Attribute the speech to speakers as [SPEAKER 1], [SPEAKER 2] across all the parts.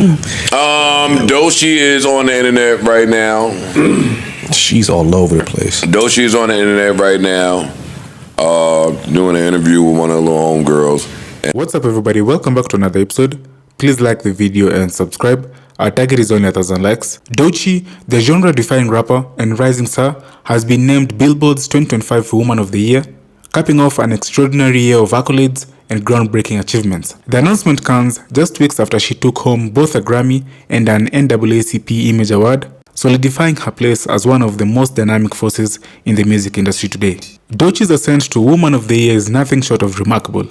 [SPEAKER 1] Doechii is on the internet right now.
[SPEAKER 2] She's all over the place.
[SPEAKER 1] Doechii is on the internet right now, doing an interview with one of the little homegirls.
[SPEAKER 3] What's up, everybody? Welcome back to another episode. Please like the video and subscribe. Our target is only 1,000 likes. Doechii, the genre-defying rapper and rising star, has been named Billboard's 2025 Woman of the Year, capping off an extraordinary year of accolades and groundbreaking achievements. The announcement comes just weeks after she took home both a Grammy and an NAACP Image Award, solidifying her place as one of the most dynamic forces in the music industry today. Doechii's ascent to Woman of the Year is nothing short of remarkable.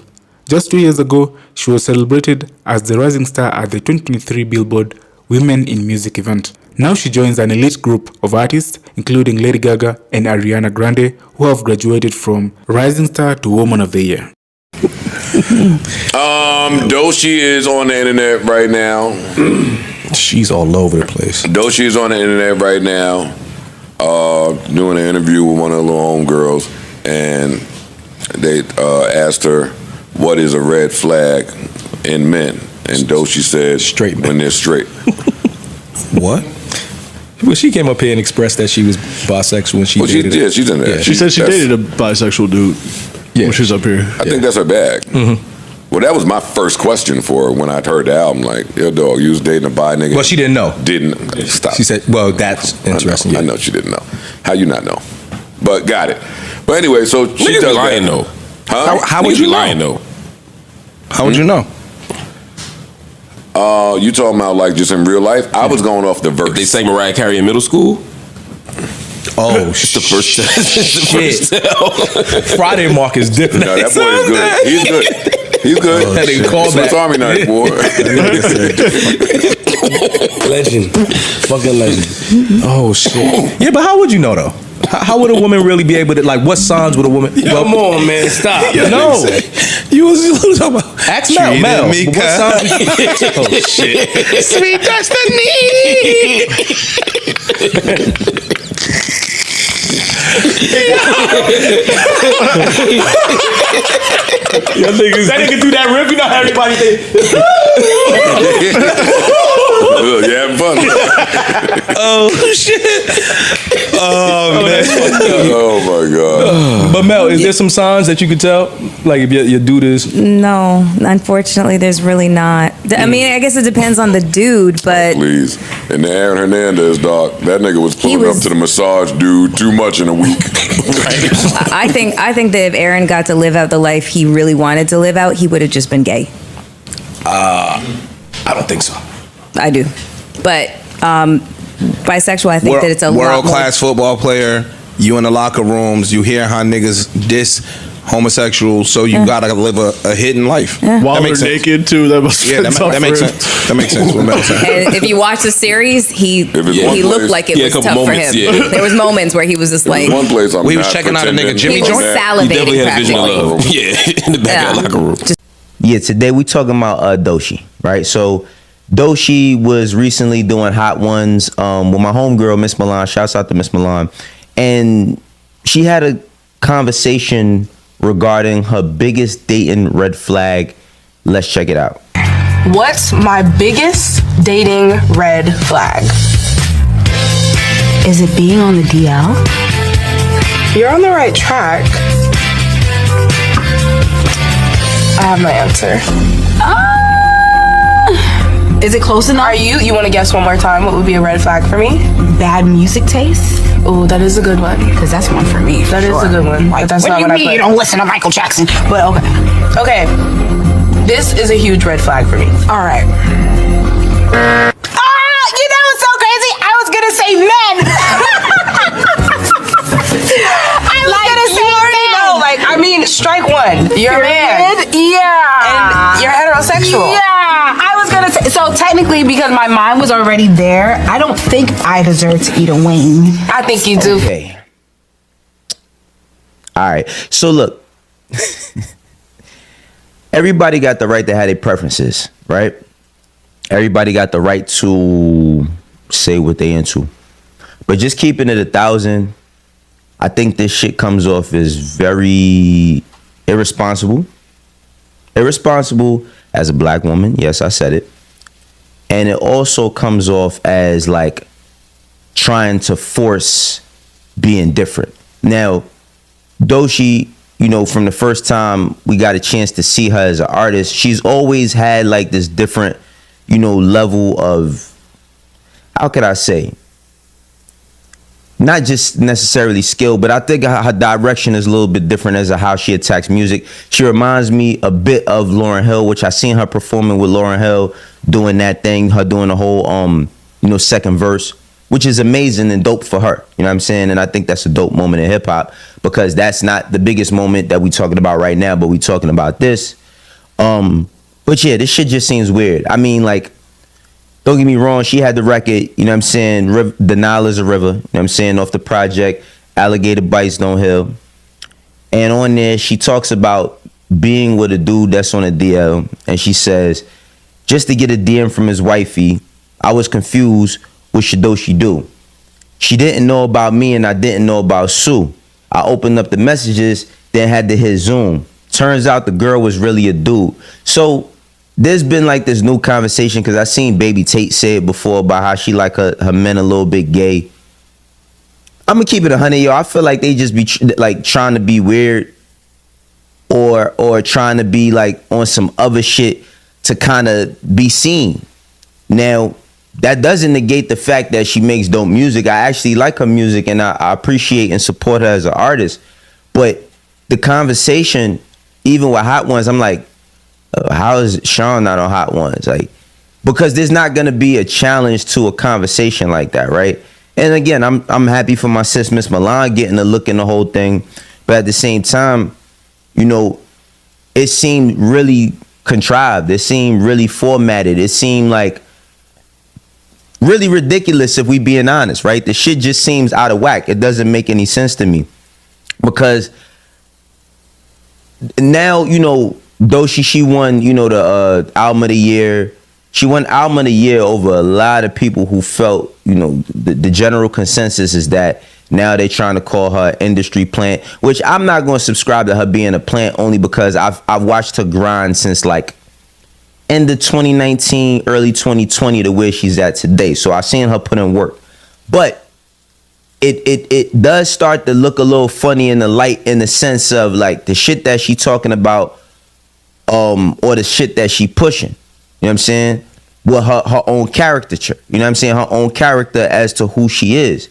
[SPEAKER 3] Just 2 years ago, she was celebrated as the rising star at the 2023 Billboard Women in Music event. Now she joins an elite group of artists, including Lady Gaga and Ariana Grande, who have graduated from rising star to Woman of the Year.
[SPEAKER 1] Doechii is on the internet right now.
[SPEAKER 2] She's all over the place.
[SPEAKER 1] Doechii is on the internet right now, doing an interview with one of the little homegirls, and they asked her, "What is a red flag in men?" And Doechii said,
[SPEAKER 2] "Straight men.
[SPEAKER 1] When they're straight."
[SPEAKER 2] What? Well, she came up here and expressed that she was bisexual when she dated.
[SPEAKER 1] Yeah, she's in there.
[SPEAKER 4] She said she dated a bisexual dude when she was up here.
[SPEAKER 1] I think that's her bag. Well, that was my first question for her when I heard the album. Like, yo, dog, you was dating a bi nigga.
[SPEAKER 2] Well, she didn't know.
[SPEAKER 1] Didn't. Stop.
[SPEAKER 2] She said, well, that's interesting.
[SPEAKER 1] I know she didn't know. How you not know? But got it. But anyway, so she
[SPEAKER 5] Niggas
[SPEAKER 1] does
[SPEAKER 5] lying
[SPEAKER 1] that.
[SPEAKER 5] though.
[SPEAKER 1] Huh?
[SPEAKER 2] How would you know?
[SPEAKER 5] lying though?
[SPEAKER 2] How would you know?
[SPEAKER 1] You talking about like just in real life? I was going off the verse.
[SPEAKER 5] If they sang Mariah Carey in middle school,
[SPEAKER 2] Oh,
[SPEAKER 5] it's the first.
[SPEAKER 2] Friday Mark is different.
[SPEAKER 1] No, that boy is good. He's good. He's good.
[SPEAKER 2] That nigga call
[SPEAKER 1] Swiss
[SPEAKER 2] back.
[SPEAKER 1] Army knife, boy.
[SPEAKER 6] Legend. Fucking legend.
[SPEAKER 2] Oh, shit. Yeah, but how would you know, though? How would a woman really be able to, like, what signs would a woman...
[SPEAKER 6] Come on, man. Stop.
[SPEAKER 2] No.
[SPEAKER 5] You was talking about.
[SPEAKER 2] Ask Mel.
[SPEAKER 5] me,
[SPEAKER 2] What signs... Oh, shit.
[SPEAKER 5] Sweet destiny.
[SPEAKER 2] That nigga do that riff, you know how everybody say...
[SPEAKER 1] Look, you having fun.
[SPEAKER 5] Oh shit. Oh man.
[SPEAKER 1] Oh my God.
[SPEAKER 2] But Mel, is there some signs that you could tell? Like if your dude is...
[SPEAKER 7] No, unfortunately, there's really not. I mean, I guess it depends on the dude, but
[SPEAKER 1] Please. And the Aaron Hernandez, dog, that nigga was pulling up to the massage dude too much in a week.
[SPEAKER 7] I think that if Aaron got to live out the life he really wanted to live out, he would have just been gay.
[SPEAKER 2] I don't think so.
[SPEAKER 7] I do, but bisexual. I think that it's a
[SPEAKER 8] world
[SPEAKER 7] lot
[SPEAKER 8] class football player. You in the locker rooms, you hear how niggas diss homosexuals, so you gotta live a hidden life.
[SPEAKER 4] While
[SPEAKER 8] That
[SPEAKER 4] they're
[SPEAKER 8] makes sense.
[SPEAKER 4] naked too, that must
[SPEAKER 8] Yeah, that makes sense. That makes sense. What Mel said.
[SPEAKER 7] And if you watch the series, he
[SPEAKER 1] it's one
[SPEAKER 7] looked
[SPEAKER 1] place-
[SPEAKER 7] like it
[SPEAKER 5] Yeah, a
[SPEAKER 7] was
[SPEAKER 5] couple
[SPEAKER 7] tough
[SPEAKER 5] moments,
[SPEAKER 7] for him.
[SPEAKER 5] yeah.
[SPEAKER 7] There was moments where he was just like
[SPEAKER 1] One place I'm
[SPEAKER 8] We was
[SPEAKER 1] not
[SPEAKER 8] checking out a nigga
[SPEAKER 1] pretending
[SPEAKER 8] Jimmy
[SPEAKER 7] he was
[SPEAKER 8] joint?
[SPEAKER 5] He
[SPEAKER 7] salivating
[SPEAKER 5] definitely had a vision of
[SPEAKER 7] practically.
[SPEAKER 5] love. Yeah, in the back of the locker room.
[SPEAKER 6] Yeah, today we talking about Doechii, right? So Doechii was recently doing Hot Ones with my homegirl, Miss Milan. Shouts out to Miss Milan. And she had a conversation regarding her biggest dating red flag. Let's check it out.
[SPEAKER 9] What's my biggest dating red flag?
[SPEAKER 10] Is it being on the DL?
[SPEAKER 9] You're on the right track. I have my answer.
[SPEAKER 10] Is it close enough?
[SPEAKER 9] You want to guess one more time what would be a red flag for me?
[SPEAKER 10] Bad music taste?
[SPEAKER 9] Oh, that is a good one.
[SPEAKER 10] Because that's one for me.
[SPEAKER 9] That is a good one. But that's
[SPEAKER 10] What
[SPEAKER 9] not
[SPEAKER 10] do you
[SPEAKER 9] what
[SPEAKER 10] mean
[SPEAKER 9] I
[SPEAKER 10] you
[SPEAKER 9] put.
[SPEAKER 10] don't listen to Michael Jackson?
[SPEAKER 9] But okay. This is a huge red flag for me.
[SPEAKER 10] All right. You know what's so crazy? I was going to say men. I was going to say men.
[SPEAKER 9] No, like, I mean, strike one. You're a man.
[SPEAKER 10] Yeah.
[SPEAKER 9] And you're heterosexual.
[SPEAKER 10] Yeah. I was going to say, so technically, because my mind was already there, I don't think I deserve to eat a wing.
[SPEAKER 9] I think you do.
[SPEAKER 6] Okay. All right. So look, everybody got the right to have their preferences, right? Everybody got the right to say what they into. But just keeping it 1,000, I think this shit comes off as very irresponsible. Irresponsible as a black woman. Yes, I said it. And it also comes off as like trying to force being different. Now, Doechii, you know, from the first time we got a chance to see her as an artist, she's always had like this different, you know, level of, how could I say, not just necessarily skill, but I think her direction is a little bit different as to how she attacks music. She reminds me a bit of Lauryn Hill, which I seen her performing with Lauryn Hill, doing that thing, her doing the whole, you know, second verse, which is amazing and dope for her. You know what I'm saying? And I think that's a dope moment in hip hop, because that's not the biggest moment that we talking about right now, but we talking about this. But yeah, this shit just seems weird. I mean, like, don't get me wrong, she had the record, you know what I'm saying, The Nile is a River, you know what I'm saying, off the project, Alligator Bites Don't Heal. And on there, she talks about being with a dude that's on a DL, and she says, just to get a DM from his wifey, I was confused, what should Doechii do? She didn't know about me and I didn't know about Sue. I opened up the messages, then had to hit Zoom. Turns out the girl was really a dude. So there's been like this new conversation, because I seen Baby Tate say it before about how she like her men a little bit gay. I'm gonna keep it 100, yo. I feel like they just be like trying to be weird, or trying to be like on some other shit to kind of be seen. Now, that doesn't negate the fact that she makes dope music. I actually like her music, and I appreciate and support her as an artist. But the conversation, even with Hot Ones, I'm like, how is Sean not on Hot Ones? Like, because there's not gonna be a challenge to a conversation like that, right? And again, I'm happy for my sis Miss Milan getting a look in the whole thing, but at the same time, you know, it seemed really contrived. It seemed really formatted. It seemed like really ridiculous, if we being honest, right? The shit just seems out of whack. It doesn't make any sense to me, because now, you know, Doechii, she won, you know, the album of the year. She won album of the year over a lot of people who felt, you know, the general consensus is that now they're trying to call her industry plant, which I'm not going to subscribe to her being a plant, only because I've watched her grind since like end of 2019, early 2020 to where she's at today. So I've seen her put in work, but it does start to look a little funny in the light, in the sense of like the shit that she talking about, or the shit that she pushing, you know what I'm saying, with her own caricature, you know what I'm saying, her own character as to who she is.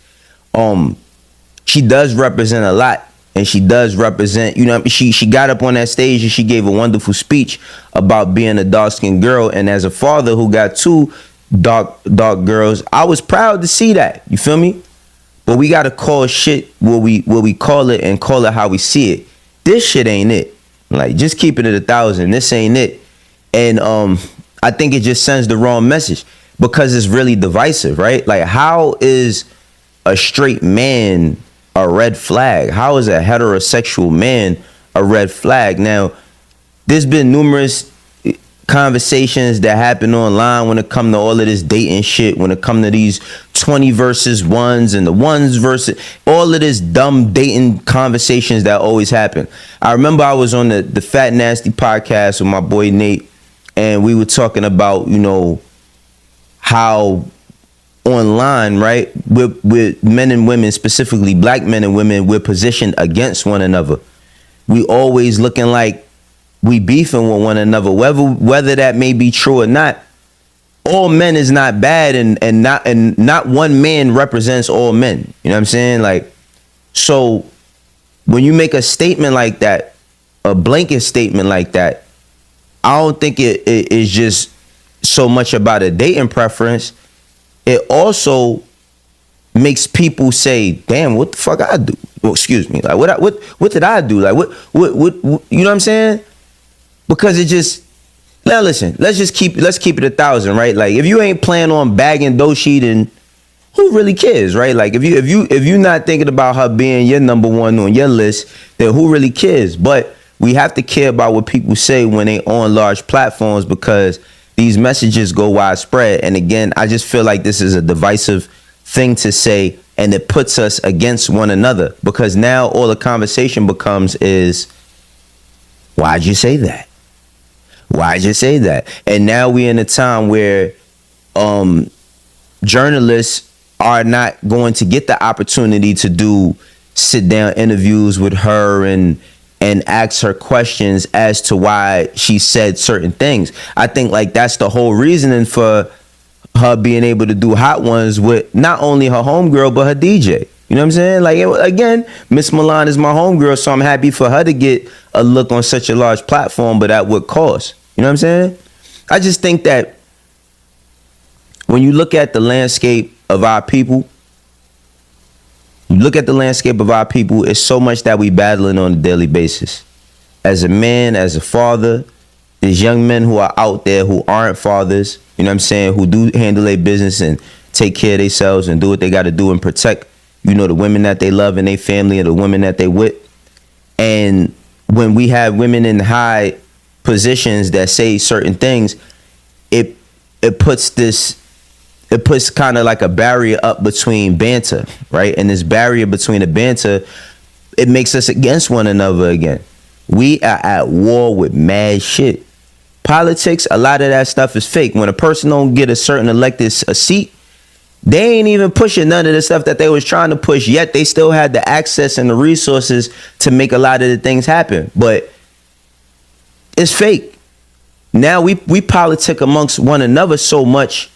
[SPEAKER 6] She does represent a lot, and she does represent, you know, she got up on that stage and she gave a wonderful speech about being a dark-skinned girl, and as a father who got two dark girls, I was proud to see that, you feel me? But we gotta call shit what we call it, and call it how we see it. This shit ain't it. Like, just keeping it 1,000. This ain't it. And I think it just sends the wrong message, because it's really divisive, right? Like, how is a straight man a red flag? How is a heterosexual man a red flag? Now, there's been numerous conversations that happen online when it come to all of this dating shit, when it come to these 20 versus ones and the ones versus all of this dumb dating conversations that always happen. I remember I was on the Fat Nasty podcast with my boy Nate, and we were talking about, you know, how online, right, with men and women, specifically black men and women, we're positioned against one another. We always looking like we beefing with one another, whether that may be true or not. All men is not bad, and not one man represents all men. You know what I'm saying? Like, so when you make a statement like that, a blanket statement like that, I don't think it is just so much about a dating preference. It also makes people say, "Damn, what the fuck I do?" Well, excuse me, like what did I do? Like what you know what I'm saying? Because it just, now listen, let's keep it 1,000, right? Like, if you ain't planning on bagging Doechii, then who really cares, right? Like, if you're not thinking about her being your number one on your list, then who really cares? But we have to care about what people say when they on large platforms, because these messages go widespread. And again, I just feel like this is a divisive thing to say, and it puts us against one another, because now all the conversation becomes is, why'd you say that? Why'd you say that? And now we're in a time where journalists are not going to get the opportunity to do sit down interviews with her and ask her questions as to why she said certain things. I think like that's the whole reasoning for her being able to do hot ones with not only her homegirl but her DJ. You know what I'm saying? Like, again, Miss Milan is my homegirl, so I'm happy for her to get a look on such a large platform, but at what cost? You know what I'm saying? I just think that when you look at the landscape of our people, it's so much that we battling on a daily basis. As a man, as a father, there's young men who are out there who aren't fathers, you know what I'm saying, who do handle their business and take care of themselves and do what they got to do and protect, you know, the women that they love and their family and the women that they with. And when we have women in high positions that say certain things, it puts kind of like a barrier up between banter, right? And this barrier between the banter, it makes us against one another again. We are at war with mad shit. Politics, a lot of that stuff is fake. When a person don't get a certain elected a seat, they ain't even pushing none of the stuff that they was trying to push, yet they still had the access and the resources to make a lot of the things happen. But it's fake. Now we politic amongst one another so much.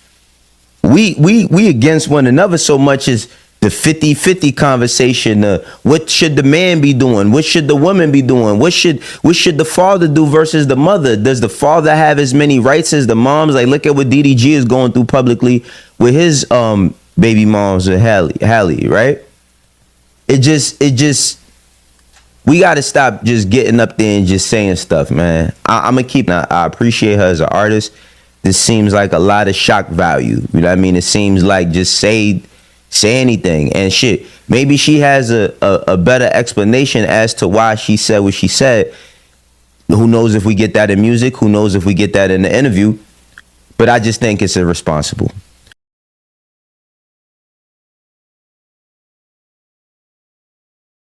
[SPEAKER 6] We against one another so much as the 50-50 conversation. What should the man be doing? What should the woman be doing? What should the father do versus the mother? Does the father have as many rights as the moms? Like, look at what DDG is going through publicly with his baby moms with Hallie, right? It just we got to stop just getting up there and just saying stuff, man. I'm gonna keep. I appreciate her as an artist. This seems like a lot of shock value. You know what I mean? It seems like just say anything and shit. Maybe she has a better explanation as to why she said what she said. Who knows if we get that in music? Who knows if we get that in the interview? But I just think it's irresponsible.